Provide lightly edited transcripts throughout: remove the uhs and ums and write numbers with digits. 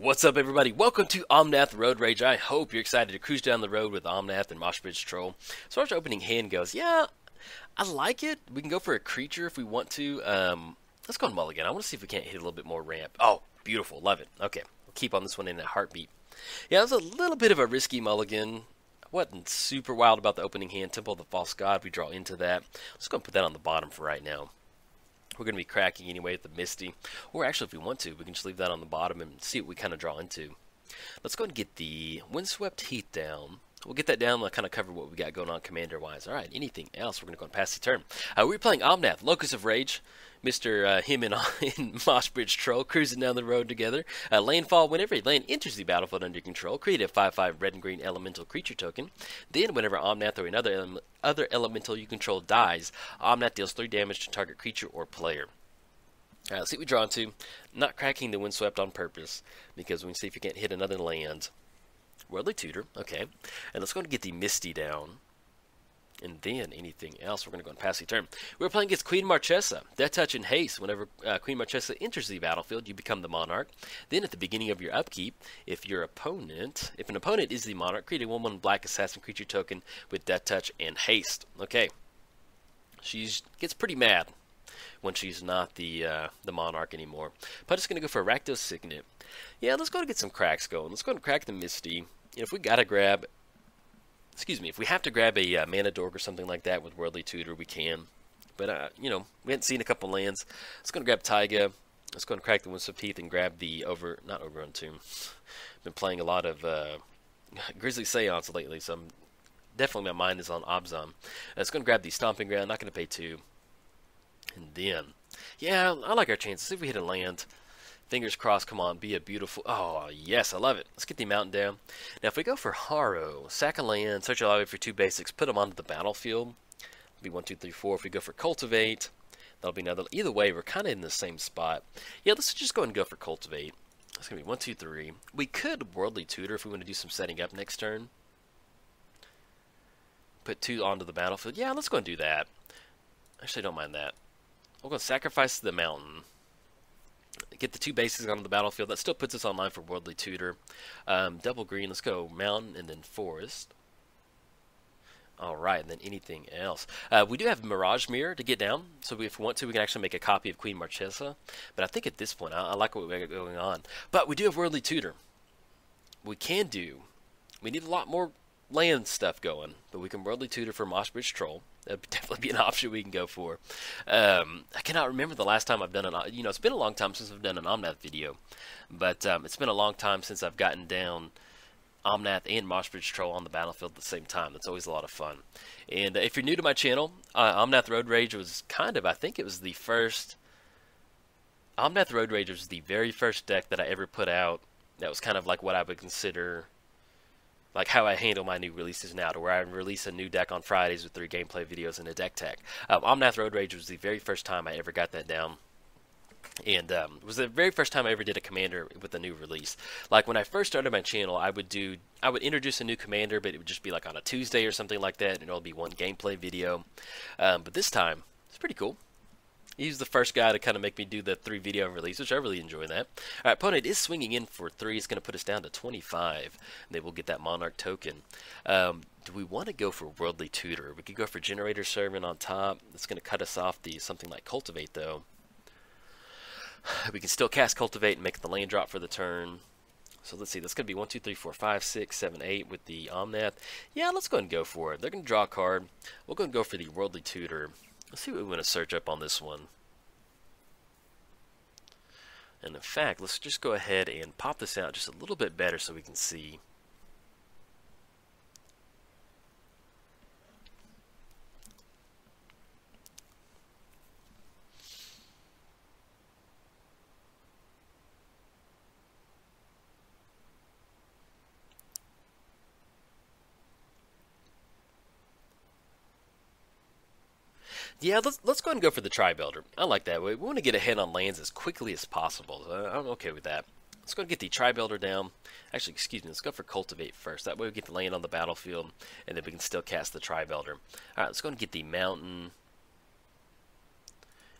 What's up, everybody? Welcome to Omnath Road Rage. I hope you're excited to cruise down the road with Omnath and Marchesa Troll. As far as our opening hand goes, yeah, I like it. We can go for a creature if we want to. Let's go on mulligan. I want to see if we can't hit a little bit more ramp. Oh, beautiful. Love it. Okay, we'll keep on this one in a heartbeat. Yeah, it was a little bit of a risky mulligan. Wasn't super wild about the opening hand. Temple of the False God, we draw into that. Let's go and put that on the bottom for right now. We're going to be cracking anyway with the Misty. Or actually, if we want to, we can just leave that on the bottom and see what we kind of draw into. Let's go and get the Windswept Heath down. We'll get that down. We'll kind of cover what we got going on commander-wise. All right, anything else? We're going to go and pass the turn. We're playing Omnath, Locus of Rage. Mr. Him and Marchesa Troll cruising down the road together. Landfall, whenever a land enters the battlefield under your control, create a 5/5 red and green elemental creature token. Then, whenever Omnath or another other elemental you control dies, Omnath deals 3 damage to target creature or player. Alright, let's see what we draw into. Not cracking the Windswept on purpose, because we can see if you can't hit another land. Worldly Tutor, okay. And let's go and get the Misty down. And then anything else, we're going to go and pass the turn. We're playing against Queen Marchesa. Death Touch and Haste. Whenever Queen Marchesa enters the battlefield, you become the Monarch. Then at the beginning of your upkeep, if an opponent is the Monarch, create a 1/1 black assassin creature token with Death Touch and Haste. Okay. She gets pretty mad when she's not the Monarch anymore. But it's going to go for Rakdos Signet. Yeah, let's go to get some cracks going. Let's go and crack the Misty. If we got to grab... if we have to grab a Mana Dork or something like that with Worldly Tutor, we can. But, we hadn't seen a couple lands. Let's go and grab Taiga. Let's go and crack the Windswept Heath and grab the not Overrun Tomb. Been playing a lot of Grizzly Seance lately, so definitely my mind is on Abzan. Let's go and grab the Stomping Ground. Not going to pay 2. And then, yeah, I like our chances. See if we hit a land. Fingers crossed, come on, be a beautiful... Oh, yes, I love it. Let's get the mountain down. Now, if we go for Harrow, sack a land, search a lobby for 2 basics, put them onto the battlefield. It'll be 1, 2, 3, 4. If we go for Cultivate, that'll be another... Either way, we're kind of in the same spot. Yeah, let's just go ahead and go for Cultivate. It's going to be 1, 2, 3. We could Worldly Tutor if we want to do some setting up next turn. Put 2 onto the battlefield. Yeah, let's go and do that. Actually, I don't mind that. We're going to sacrifice the mountain. Get the 2 bases onto the battlefield. That still puts us online for Worldly Tutor. Double green. Let's go mountain and then forest. Alright, and then anything else. We do have Mirage Mirror to get down. So if we want to, we can actually make a copy of Queen Marchesa. But I think at this point, I like what we got going on. But we do have Worldly Tutor. We need a lot more land stuff going. But we can Worldly Tutor for Marchesa Troll. That would definitely be an option we can go for. I cannot remember the last time I've done it's been a long time since I've done an Omnath video. But it's been a long time since I've gotten down Omnath and Marchesa Troll on the battlefield at the same time. That's always a lot of fun. And if you're new to my channel, Omnath Road Rage was I think it was the first... Omnath Road Rage was the very first deck that I ever put out. That was kind of like what I would consider... like how I handle my new releases now, to where I release a new deck on Fridays with 3 gameplay videos and a deck tech. Omnath Road Rage was the very first time I ever got that down. And it was the very first time I ever did a commander with a new release. Like when I first started my channel, I would introduce a new commander, but it would just be like on a Tuesday or something like that, and it would be 1 gameplay video. But this time, it's pretty cool. He's the first guy to kind of make me do the 3 video release, which I really enjoy that. Alright, opponent is swinging in for 3. It's going to put us down to 25. And they will get that Monarch token. Do we want to go for Worldly Tutor? We could go for Generator Servant on top. It's going to cut us off the something like Cultivate, though. We can still cast Cultivate and make the land drop for the turn. So let's see, that's going to be 1, 2, 3, 4, 5, 6, 7, 8 with the Omnath. Yeah, let's go ahead and go for it. They're going to draw a card. We'll go and go for the Worldly Tutor. Let's see what we want to search up on this one. And in fact, let's just go ahead and pop this out just a little bit better so we can see. Yeah, let's go ahead and go for the Tri-Builder. I like that. We want to get ahead on lands as quickly as possible. So I'm okay with that. Let's go and get the Tri-Builder down. Actually, excuse me, let's go for Cultivate first. That way we get the land on the battlefield, and then we can still cast the Tri-Builder. Alright, let's go and get the Mountain.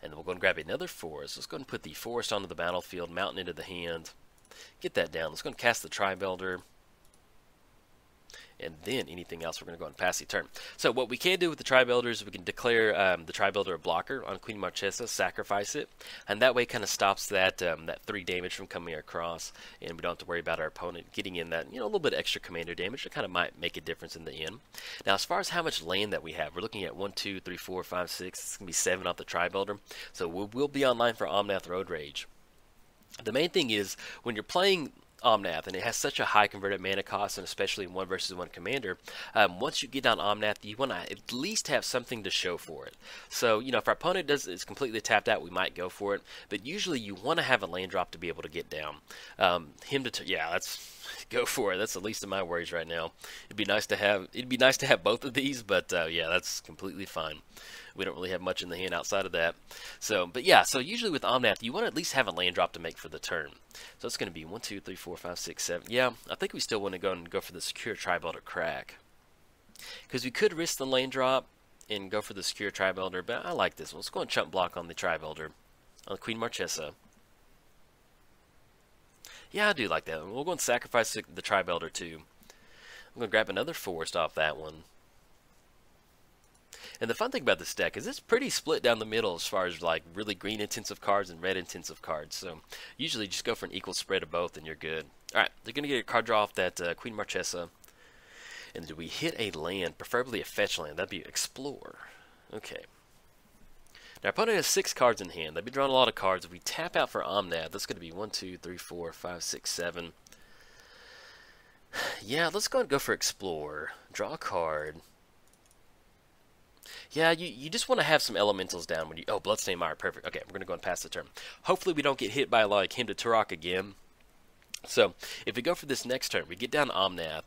And then we'll go and grab another forest. Let's go and put the forest onto the battlefield, mountain into the hand. Get that down. Let's go and cast the Tri-Builder. And then anything else, we're going to go and pass the turn. So what we can do with the Tri-Builder is we can declare the Tri-Builder a blocker on Queen Marchesa, sacrifice it, and that way kind of stops that that 3 damage from coming across, and we don't have to worry about our opponent getting in that, a little bit extra commander damage. It kind of might make a difference in the end. Now, as far as how much land that we have, we're looking at 1, 2, 3, 4, 5, 6. It's going to be 7 off the Tri-Builder. So we'll be online for Omnath Road Rage. The main thing is when you're playing Omnath, and it has such a high converted mana cost, and especially in 1 versus 1 commander, once you get down Omnath, you want to at least have something to show for it. So, if our opponent is completely tapped out, we might go for it, but usually you want to have a land drop to be able to get down. Go for it. That's the least of my worries right now. It'd be nice to have both of these, but yeah, that's completely fine. We don't really have much in the hand outside of that. So usually with Omnath, you want to at least have a land drop to make for the turn. So it's going to be 1, 2, 3, 4, 5, 6, 7. Yeah, I think we still want to go for the secure Tri-Builder crack, because we could risk the land drop and go for the secure Tri-Builder, but I like this one. Let's go and chump block on the Tri-Builder on Queen Marchesa. Yeah, I do like that. We'll go and sacrifice the Tri-Builder too. I'm going to grab another forest off that one. And the fun thing about this deck is it's pretty split down the middle as far as like really green intensive cards and red intensive cards. So usually just go for an equal spread of both and you're good. Alright, they're going to get a card draw off that Queen Marchesa. And do we hit a land, preferably a fetch land? That'd be Explore. Okay. Now, our opponent has 6 cards in hand. They've been drawing a lot of cards. If we tap out for Omnath, that's going to be 1, 2, 3, 4, 5, 6, 7. Yeah, let's go and go for Explore. Draw a card. Yeah, you just want to have some elementals down when you... Oh, Bloodstained Mire, perfect. Okay, we're going to go and pass the turn. Hopefully we don't get hit by, like, Hymn to Turok again. So, if we go for this next turn, we get down Omnath,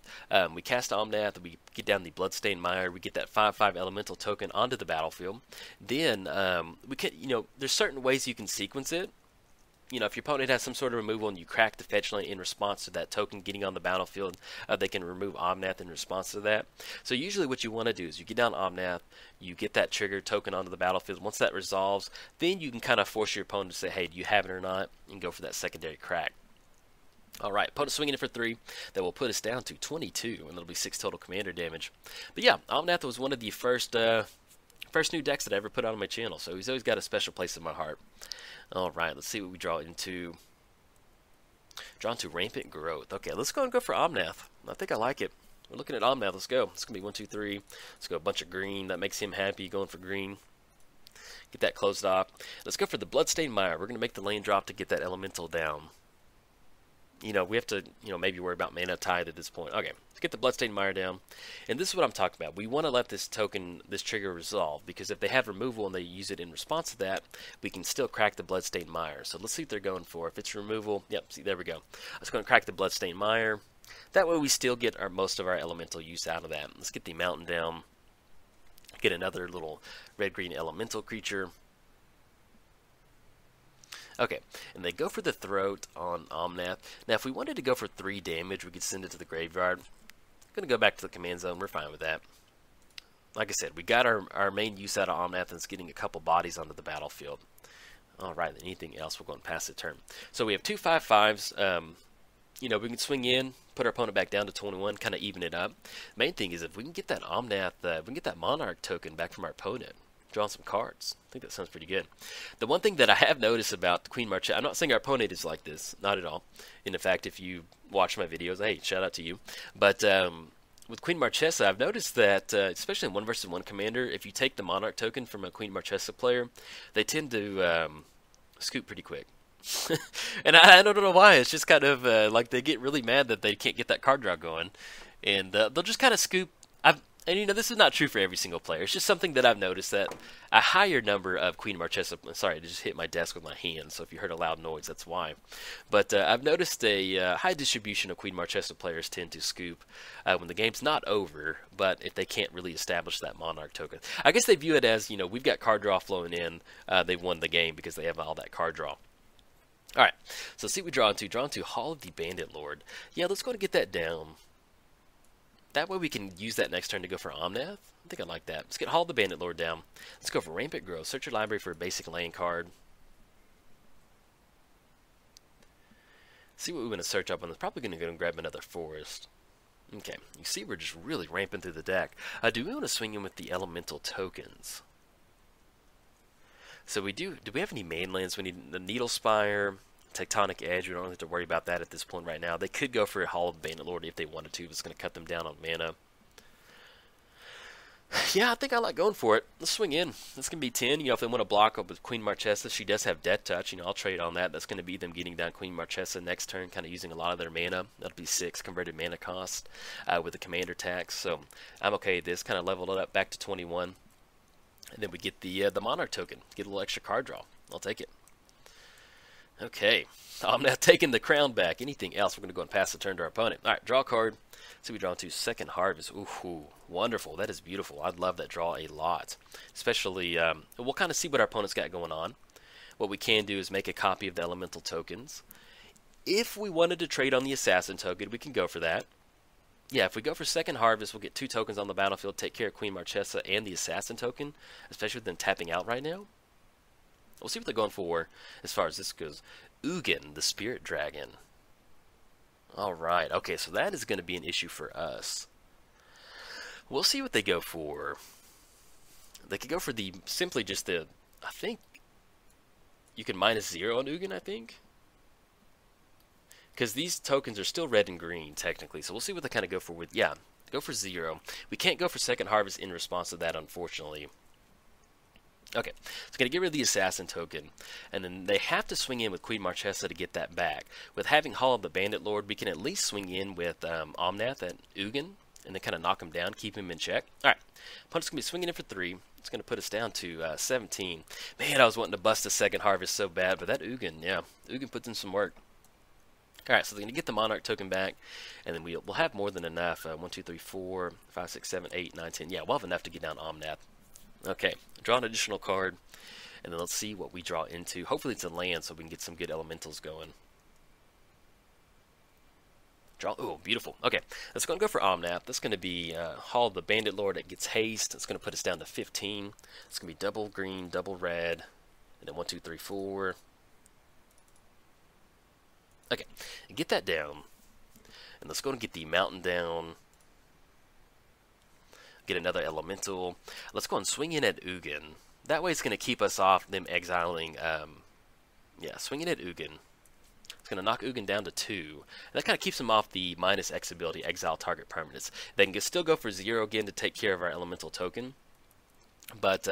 we cast Omnath, we get down the Bloodstained Mire, we get that 5/5 elemental token onto the battlefield. Then, we can, there's certain ways you can sequence it. If your opponent has some sort of removal and you crack the fetch land in response to that token getting on the battlefield, they can remove Omnath in response to that. So usually what you want to do is you get down Omnath, you get that trigger token onto the battlefield. Once that resolves, then you can kind of force your opponent to say, hey, do you have it or not, and go for that secondary crack. Alright, opponent swinging in for 3. That will put us down to 22, and that'll be 6 total commander damage. But yeah, Omnath was one of the first new decks that I ever put out on my channel, so he's always got a special place in my heart. Alright, let's see what we draw into. Draw into Rampant Growth. Okay, let's go and go for Omnath. I think I like it. We're looking at Omnath. Let's go. It's going to be 1, 2, 3. Let's go a bunch of green. That makes him happy, going for green. Get that closed off. Let's go for the Bloodstained Mire. We're going to make the lane drop to get that elemental down. We have to, maybe worry about mana tithe at this point. Okay, let's get the Bloodstained Mire down. And this is what I'm talking about. We want to let this token, this trigger resolve, because if they have removal and they use it in response to that, we can still crack the Bloodstained Mire. So let's see what they're going for. If it's removal, yep, see, there we go. Let's go and crack the Bloodstained Mire. That way we still get most of our elemental use out of that. Let's get the mountain down. Get another little red-green elemental creature. Okay, and they go for the Throat on Omnath. Now, if we wanted to go for 3 damage, we could send it to the graveyard. I'm going to go back to the command zone. We're fine with that. Like I said, we got our main use out of Omnath, and it's getting a couple bodies onto the battlefield. Alright, anything else, we'll go and pass the turn. So we have 2 5/5s. We can swing in, put our opponent back down to 21, kind of even it up. Main thing is if we can get that Omnath, we can get that Monarch token back from our opponent. Draw some cards. I think that sounds pretty good. The one thing that I have noticed about Queen Marchesa, I'm not saying our opponent is like this, not at all. In fact, if you watch my videos, hey, shout out to you. But with Queen Marchesa, I've noticed that, especially in 1 versus 1 commander, if you take the Monarch token from a Queen Marchesa player, they tend to scoop pretty quick. And I don't know why. It's just kind of like they get really mad that they can't get that card draw going, and they'll just kind of scoop. And this is not true for every single player. It's just something that I've noticed that a higher number of Queen Marchesa... Sorry, I just hit my desk with my hand, so if you heard a loud noise, that's why. But I've noticed a high distribution of Queen Marchesa players tend to scoop when the game's not over, but if they can't really establish that Monarch token. I guess they view it as, we've got card draw flowing in, they've won the game because they have all that card draw. Alright, so see what we draw into. Draw into Hall of the Bandit Lord. Yeah, let's go and get that down. That way we can use that next turn to go for Omnath. I think I like that. Let's get Hall of the Bandit Lord down. Let's go for Rampant Growth. Search your library for a basic land card. See what we want to search up on this. Probably going to go and grab another forest. Okay, you see we're just really ramping through the deck. Do we want to swing in with the elemental tokens? So we do we have any mainlands? We need the Needle Spire, Tectonic Edge. We don't really have to worry about that at this point right now. They could go for a Hall of the Bandit Lord if they wanted to. It's going to cut them down on mana. Yeah, I think I like going for it. Let's swing in. That's going to be 10. You know, if they want to block up with Queen Marchesa, she does have Death Touch. You know, I'll trade on that. That's going to be them getting down Queen Marchesa next turn, kind of using a lot of their mana. That'll be 6 converted mana cost with the commander tax. So I'm okay with this. Kind of leveled it up back to 21. And then we get the Monarch token. Get a little extra card draw. I'll take it. Okay. I'm now taking the crown back. Anything else, we're going to go and pass the turn to our opponent. All right, draw a card. So we draw into Second Harvest. Ooh, wonderful. That is beautiful. I'd love that draw a lot. Especially, we'll kind of see what our opponent's got going on. What we can do is make a copy of the elemental tokens. If we wanted to trade on the assassin token, we can go for that. Yeah, if we go for Second Harvest, we'll get 2 tokens on the battlefield, take care of Queen Marchesa and the assassin token, especially with them tapping out right now. We'll see what they're going for as far as this goes. Ugin, the Spirit Dragon. Alright, okay, so that is going to be an issue for us. We'll see what they go for. They could go for the, simply just the, I think, you can -0 on Ugin, I think. Because these tokens are still red and green, technically, so we'll see what they kind of go for with, yeah, go for 0. We can't go for Second Harvest in response to that, unfortunately. Okay, so going to get rid of the Assassin token, and then they have to swing in with Queen Marchesa to get that back. With having Hall of the Bandit Lord, we can at least swing in with Omnath and Ugin, and then kind of knock him down, keep him in check. Alright, opponent's going to be swinging in for 3. It's going to put us down to 17. Man, I was wanting to bust a Second Harvest so bad, but that Ugin, yeah, Ugin puts in some work. Alright, so they're going to get the Monarch token back, and then we'll have more than enough. 1, 2, 3, 4, 5, 6, 7, 8, 9, 10. Yeah, we'll have enough to get down Omnath. Okay, draw an additional card, and then let's see what we draw into. Hopefully it's a land so we can get some good elementals going. Draw, oh, beautiful. Okay, let's go for Omnath. That's going to be Hall of the Bandit Lord. It gets haste. It's going to put us down to 15. It's going to be double green, double red, and then 1, 2, 3, 4. Okay, get that down. And let's go and get the mountain down. Get another elemental. Let's go and swing in at Ugin. That way it's going to keep us off them exiling. Yeah, swinging at Ugin. It's going to knock Ugin down to 2. And that kind of keeps them off the -X ability, exile target permanents. They can still go for 0 again to take care of our elemental token. But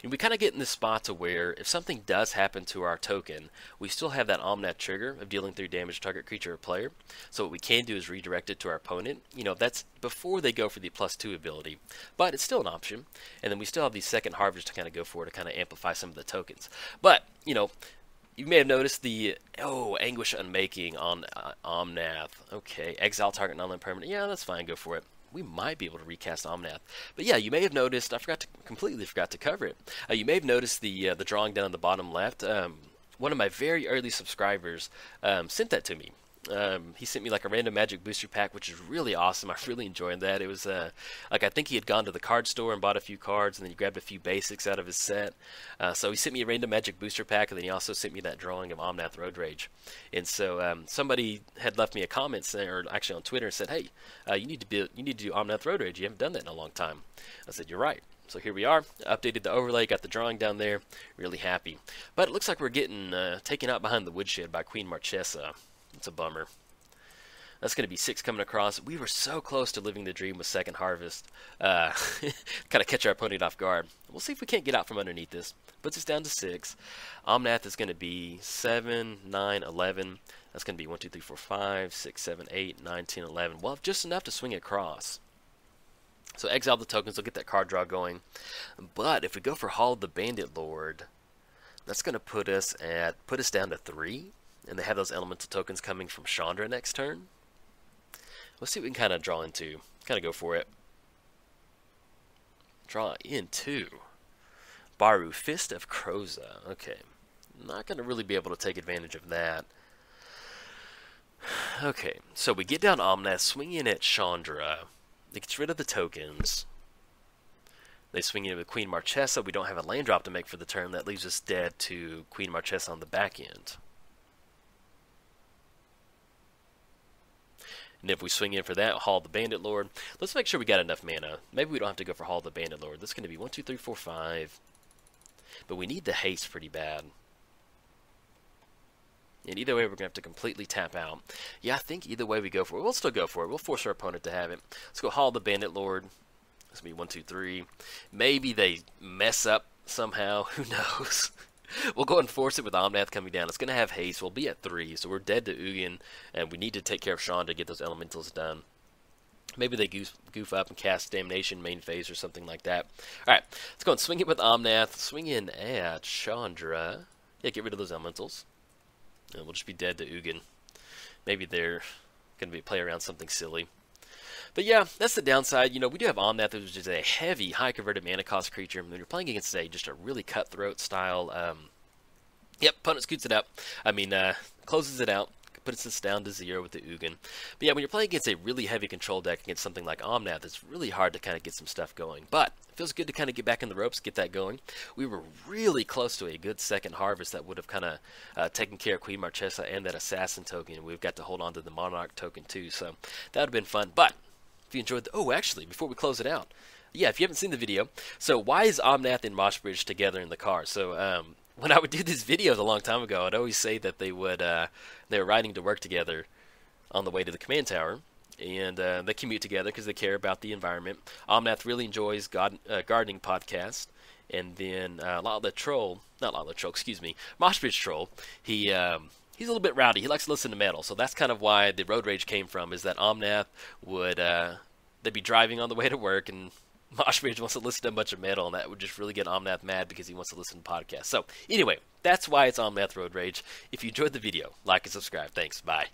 we kind of get in this spot to where if something does happen to our token, we still have that Omnath trigger of dealing 3 damage to target creature or player. So what we can do is redirect it to our opponent. You know, that's before they go for the +2 ability, but it's still an option. And then we still have the Second Harvest to kind of go for to kind of amplify some of the tokens. But, you know, you may have noticed the, Anguish Unmaking on Omnath. Okay, exile target non-land permanent. Yeah, that's fine, go for it. We might be able to recast Omnath. But yeah, you may have noticed, completely forgot to cover it. You may have noticed the drawing down on the bottom left. One of my very early subscribers sent that to me. He sent me like a random magic booster pack, which is really awesome. I really enjoyed that. It was like I think he had gone to the card store and bought a few cards, and then he grabbed a few basics out of his set. So he sent me a random magic booster pack, and then he also sent me that drawing of Omnath Road Rage. And so somebody had left me a comment, or actually on Twitter, and said, "Hey, you need to do Omnath Road Rage. You haven't done that in a long time." I said, "You're right." So here we are. Updated the overlay, got the drawing down there. Really happy. But it looks like we're getting taken out behind the woodshed by Queen Marchesa. It's a bummer. That's going to be 6 coming across. We were so close to living the dream with Second Harvest. Kind of catch our opponent off guard. We'll see if we can't get out from underneath this. Puts us down to 6. Omnath is going to be 7, 9, 11. That's going to be 1, 2, 3, 4, 5, 6, 7, 8, 9, 10, 11. We'll have just enough to swing across. So exile the tokens. We'll get that card draw going. But if we go for Hall of the Bandit Lord, that's going to put us down to 3. And they have those elemental tokens coming from Chandra next turn. Let's see what we can kind of draw into. Kind of go for it. Draw into Baru, Fist of Kroza. Okay. Not going to really be able to take advantage of that. Okay. So we get down Omnath, swing in at Chandra. It gets rid of the tokens. They swing in with Queen Marchesa. We don't have a land drop to make for the turn. That leaves us dead to Queen Marchesa on the back end. And if we swing in for that, Hall the Bandit Lord. Let's make sure we got enough mana. Maybe we don't have to go for Hall the Bandit Lord. This is going to be 1, 2, 3, 4, 5. But we need the haste pretty bad. And either way, we're going to have to completely tap out. Yeah, I think either way we go for it. We'll still go for it. We'll force our opponent to have it. Let's go Hall the Bandit Lord. This will be 1, 2, 3. Maybe they mess up somehow. Who knows? We'll go and force it with Omnath coming down. It's going to have haste. We'll be at 3, so we're dead to Ugin, and we need to take care of Sean to get those elementals done. Maybe they goof up and cast Damnation main phase or something like that. Alright, let's go and swing it with Omnath. Swing in at Chandra. Yeah, get rid of those elementals. And we'll just be dead to Ugin. Maybe they're going to be play around something silly. But yeah, that's the downside. You know, we do have Omnath, which is a heavy, high converted mana cost creature. When you're playing against just a really cutthroat style, yep, opponent scoots it out. I mean, closes it out, puts this down to 0 with the Ugin. But yeah, when you're playing against a really heavy control deck against something like Omnath, it's really hard to kind of get some stuff going. But it feels good to kind of get back in the ropes, get that going. We were really close to a good second harvest that would have kind of taken care of Queen Marchesa and that Assassin token. And we've got to hold on to the Monarch token too, so that would have been fun. But if you enjoyed the... Oh, actually, before we close it out, yeah, if you haven't seen the video, so why is Omnath and Moshbridge together in the car? So when I would do these videos a long time ago, I'd always say that they were riding to work together on the way to the command tower, and they commute together because they care about the environment. Omnath really enjoys gardening podcast, and then Moshbridge Troll, he's a little bit rowdy. He likes to listen to metal, so that's kind of why the road rage came from, is that Omnath would they'd be driving on the way to work, and Moshbridge wants to listen to a bunch of metal, and that would just really get Omnath mad because he wants to listen to podcasts. So anyway, that's why it's Omnath Road Rage. If you enjoyed the video, like and subscribe. Thanks. Bye.